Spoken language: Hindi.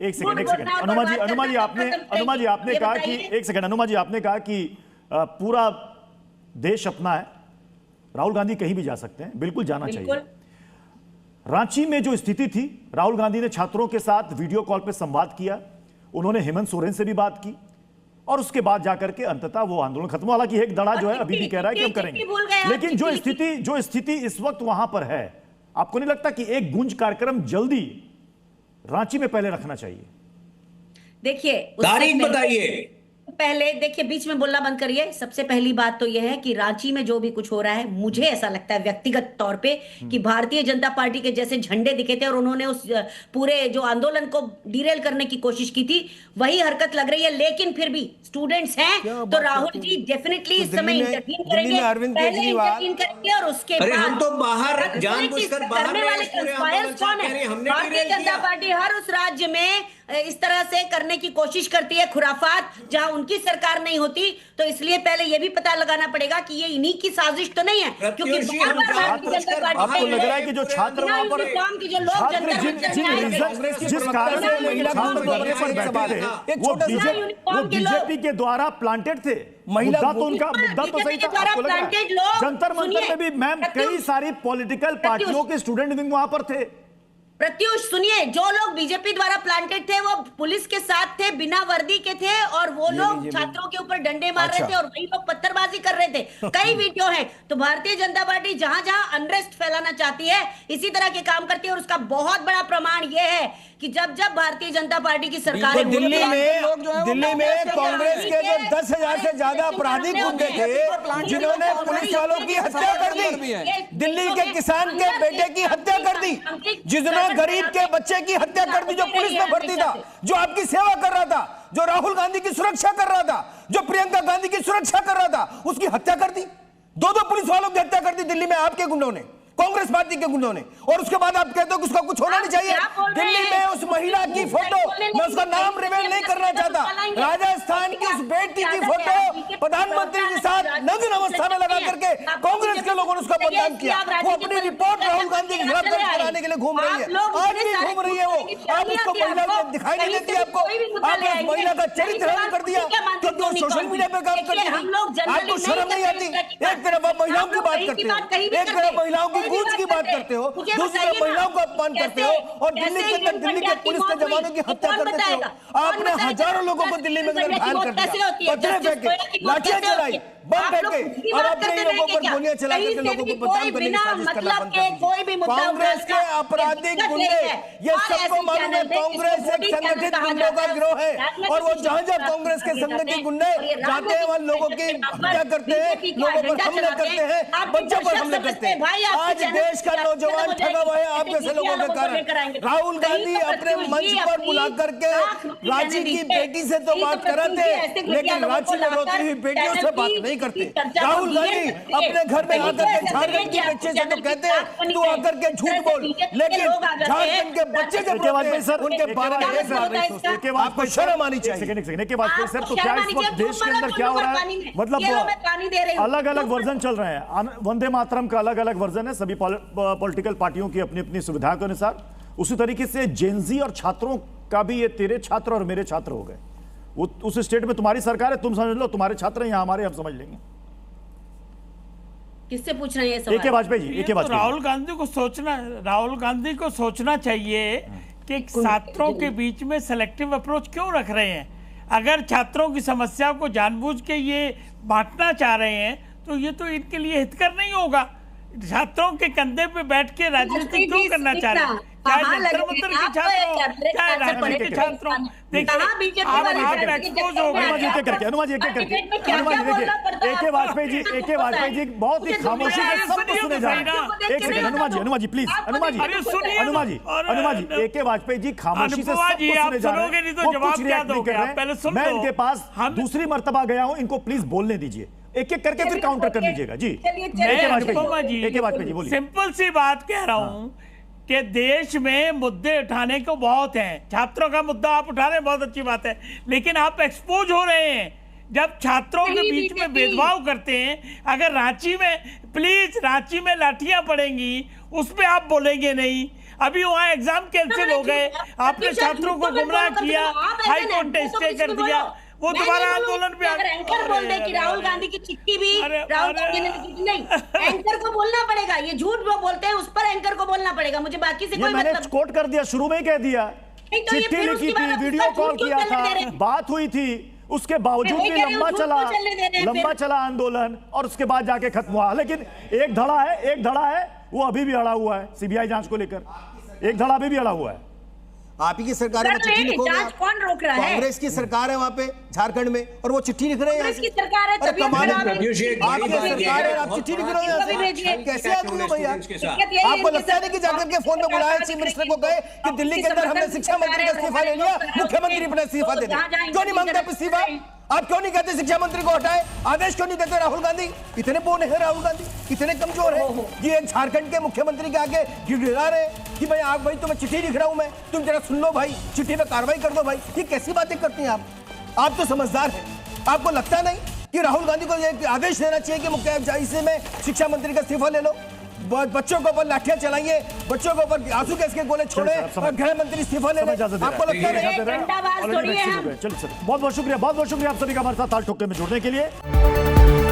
एक सेकंड अनुमा जी आपने कहा कि एक सेकंड अनुमा जी आपने कहा कि पूरा देश अपना है, राहुल गांधी कहीं भी जा सकते हैं, बिल्कुल जाना चाहिए। रांची में जो स्थिति थी, राहुल गांधी ने छात्रों के साथ वीडियो कॉल पे संवाद किया, उन्होंने हेमंत सोरेन से भी बात की और उसके बाद जाकर के अंततः वो आंदोलन खत्म। हालांकि एक दड़ा जो है अभी भी कह रहा है कि हम करेंगे, लेकिन जो स्थिति इस वक्त वहां पर है, आपको नहीं लगता कि एक गूंज कार्यक्रम जल्दी रांची में पहले रखना चाहिए? देखिए, तारीख बताइए। पहले देखिए, बीच में बोलना बंद करिए। सबसे पहली बात तो यह है कि रांची में जो भी कुछ हो रहा है, मुझे ऐसा लगता है व्यक्तिगत तौर पे कि भारतीय जनता पार्टी के जैसे झंडे दिखे थे और उन्होंने उस पूरे जो आंदोलन को डिरेल करने की कोशिश की थी, वही हरकत लग रही है। लेकिन फिर भी स्टूडेंट्स हैं तो राहुल जी डेफिनेटली इस समय इंटरवीन करेंगे, पहले इंटरवीन करेंगे और उसके बाद हम तो बाहर जानबूझकर बाहर करने वाले कंस्पायर्स कौन है? भारतीय जनता पार्टी हर उस राज्य में इस तरह से करने की कोशिश करती है खुराफात जहां उनकी सरकार नहीं होती। तो इसलिए पहले यह भी पता लगाना पड़ेगा कि ये इन्हीं की साजिश तो नहीं है, क्योंकि भारतीय जनता पार्टी आपको लग रहा है कि जो छात्र वहां पर जो लोग जिस कारण वो बीजेपी के द्वारा प्लांटेड थे, मुद्दा तो उनका मुद्दा तो सही था। आपको लग रहा है जंतर मंतर में भी मैम कई सारी पॉलिटिकल पार्टियों के स्टूडेंट विंग वहां पर थे। प्रत्युष सुनिए, जो लोग बीजेपी द्वारा प्लांटेड थे वो पुलिस के साथ थे, बिना वर्दी के थे, और वो लोग छात्रों के ऊपर डंडे मार रहे थे और वही लोग पत्थरबाजी कर रहे थे। कई वीडियो हैं। तो भारतीय जनता पार्टी जहां जहां अनरेस्ट फैलाना चाहती है इसी तरह के काम करती है, और उसका बहुत बड़ा प्रमाण यह है कि जब जब भारतीय जनता पार्टी की सरकार दिल्ली में कांग्रेस के जो 10,000 से ज्यादा आपराधिक गुंडे थे जिन्होंने पुलिस वालों की हत्या कर दी, दिल्ली के किसान के बेटे की हत्या कर दी, जिन्होंने गरीब के बच्चे की हत्या कर दी, जो पुलिस में भर्ती था, जो आपकी सेवा कर रहा था, जो राहुल गांधी की सुरक्षा कर रहा था, जो प्रियंका गांधी की सुरक्षा कर रहा था, उसकी हत्या कर दी। दो पुलिस वालों की हत्या कर दी दिल्ली में आपके गुंडों ने, कांग्रेस पार्टी के गुंडों ने। और उसके बाद आप कहते हो कि उसका कुछ होना नहीं चाहिए। दिल्ली में उस महिला की फोटो, मैं उसका नाम रिवील नहीं करना चाहता, राजस्थान की उस बेटी की फोटो प्रधानमंत्री के साथ नग्न अवस्था में लगा करके कांग्रेस के लोगों ने उसका बदनाम किया। वो अपनी रिपोर्ट राहुल गांधी के खिलाफ दर्ज कराने के लिए घूम रही है, आज भी घूम रही है वो। आप उसको महिला दिखाई नहीं देती, आपको आपने उस महिला का चरित्र हनन कर दिया क्योंकि वो सोशल मीडिया पे काम करती है। आपको शर्म नहीं आती? एक तरफ आप महिलाओं की बात करते हो, एक तरफ महिलाओं की गूंज की बात करते हो, दूसरी तरफ महिलाओं को अपमान करते हो, और दिल्ली के अंदर दिल्ली के पुलिस के जवानों की हत्या कर देते हो। आपने हजारों लोगों को दिल्ली में घायल कर दिया, पत्थर फेंके, लाठियां चलाई, बम फेंके, और अपने लोगों पर गोलियां चला करके लोगों को बदनाम करने की साजिश करना बंद कर दी। कांग्रेस के आपराधिक गुंडे, ये सबको मालूम है, कांग्रेस एक संगठित गुंडों का गिरोह है, और वो जहां जहां कांग्रेस के संगठित गुंडे जाते हैं वहां लोगों की हत्या करते हैं, लोगों पर हमले करते हैं, बच्चों पर हमले करते हैं। आज देश का नौजवान ठगा हुआ है आप जैसे लोगों के कारण। राहुल गांधी अपने मंच पर बुला करके रांची की बेटी से तो बात कराते, लेकिन रांची में रोती हुई बेटियों से बात नहीं करते। राहुल गांधी अपने घर में आकर के झारखंड के बच्चे से तो कहते हैं तू आकर के झूठ बोल, लेकिन झारखंड के बच्चे जब उनके बारे में आपको शर्म आनी चाहिए। के बाद सर, तो क्या इस वक्त देश के अंदर क्या हो रहा है? मतलब अलग अलग वर्जन चल रहे हैं, वंदे मातरम का अलग अलग वर्जन है, सभी पॉलिटिकल पार्टियों की अपनी अपनी सुविधा के अनुसार। उसी तरीके से जेनजी और छात्रों का भी, ये तेरे छात्र और मेरे छात्र हो गए। वो उस स्टेट में तुम्हारी सरकार है, तुम समझ लो, तुम्हारे छात्र हैं, यहाँ हमारे, हम समझ लेंगे। किससे पूछ रहे हैं? एके वाजपेयी जी, एके वाजपेयी। राहुल गांधी को सोचना चाहिए कि छात्रों के बीच में सेलेक्टिव अप्रोच क्यों रख रहे हैं। अगर छात्रों की समस्या को जानबूझ के ये बांटना चाह रहे हैं तो ये तो इनके लिए हितकर नहीं होगा। छात्रों के कंधे पे बैठ के राजनीति क्यों करना चाह रहे हैं? चाहे जंतर मंतर के छात्रों, चाहे राजनीति के छात्रों, देखिए आप एक्सपोज हो गए। अनुमा जी देखिए, एके वाजपेयी जी बहुत ही खामोशी से सबको सुने जा रहे हैं। एक सेकंड अनुमा जी प्लीज, अनुमा जी एके वाजपेयी जी खामोशी से सबको सुने जा रहे हैं, वो कुछ रिएक्ट नहीं कर रहे। मैं इनके पास दूसरी मर्तबा गया हूं, इनको प्लीज बोलने दीजिए, एक एक करके फिर काउंटर कर लीजिएगा जी। एके वाजपेयी जी बोलिए। सिंपल सी बात कह रहा हूं कि देश में मुद्दे उठाने को बहुत हैं। छात्रों का मुद्दा आप उठा रहे हैं, बहुत अच्छी बात है, लेकिन आप एक्सपोज हो रहे हैं जब छात्रों के बीच में भेदभाव करते हैं। अगर रांची में, प्लीज रांची में लाठियां पड़ेंगी उस पर आप बोलेंगे नहीं, अभी वहाँ एग्जाम कैंसिल हो गए, आपने छात्रों को गुमराह किया, हाई कोर्ट ने स्टे कर दिया, वो दोबारा आंदोलन पे अगर एंकर बोल दे कि राहुल गांधी की चिट्ठी भी राहुल गांधी ने लिखी, नहीं, एंकर को बोलना पड़ेगा, ये झूठ वो बोलते हैं उस पर एंकर को बोलना पड़ेगा, मुझे बाकी से कोई मैंने मतलब कोट कर दिया, शुरू में ही कह दिया, तो ये चिट्ठी फिर लिखी उसके बाद थी, आप वीडियो उसका कॉल झूठ किया क्यों था, चलने दे रहे हैं? बात हुई थी, उसके बावजूद वही भी कह रही हूँ, लंबा झूठ चला, क्यों चलने दे रहे हैं लंबा फिर? चला आंदोलन और उसके बाद जाके खत्म हुआ। लेकिन एक धड़ा है वो अभी भी अड़ा हुआ है सीबीआई जांच को लेकर, एक धड़ा अभी भी अड़ा हुआ है। आप ही की सरकार में चिट्ठी लिखोगे, जांच कौन रोक रहा है? कांग्रेस की सरकार है वहां पे झारखंड में, और वो चिट्ठी लिख रहे हैं यहाँ कांग्रेस की से। सरकार है, अरे तबीयत कमाल है, खराब है। प्रत्युष, एक आपकी बड़ी बात यह सरकार है, है, आप चिट्ठी लिख रहे हो कभी यहाँ भेजिए। से। कैसे आदमी हो भैया? के साथ दिक्कत यही है आपको कि लगता है नहीं कि जाकर के फोन में बुलाया चीफ मिनिस्टर को कहे कि दिल्ली के अंदर हमने शिक्षा मंत्री का इस्तीफा ले लिया, मुख्यमंत्री अपना इस्तीफा दे दे। क्यों नहीं मांगते आप इस्तीफा? आप क्यों नहीं कहते शिक्षा मंत्री को हटाए? आदेश क्यों नहीं देते राहुल गांधी? इतने बोने हैं राहुल गांधी, इतने कमजोर है कि एक झारखंड के मुख्यमंत्री के आगे गिड़गिड़ा रहे कि भाई आप, भाई तुम्हें चिट्ठी लिख रहा हूं मैं, तुम जरा सुन लो भाई, चिट्ठी पे कार्रवाई कर दो भाई। ये कैसी बातें करती हैं आप तो समझदार हैं। आपको लगता नहीं कि राहुल गांधी को ये आदेश देना चाहिए कि मुख्य इसी में शिक्षा मंत्री का इस्तीफा ले लो, बच्चों के ऊपर लाठियां चलाइए, बच्चों के ऊपर आंसू गैस के गोले छोड़े और गृह मंत्री इस्तीफा ले लें? आपको लगता नहीं? डंडाबाज थोड़ी है हम। चलिए सर, बहुत बहुत शुक्रिया आप सभी का हमारे साथ ताल ठोके में जुड़ने के लिए।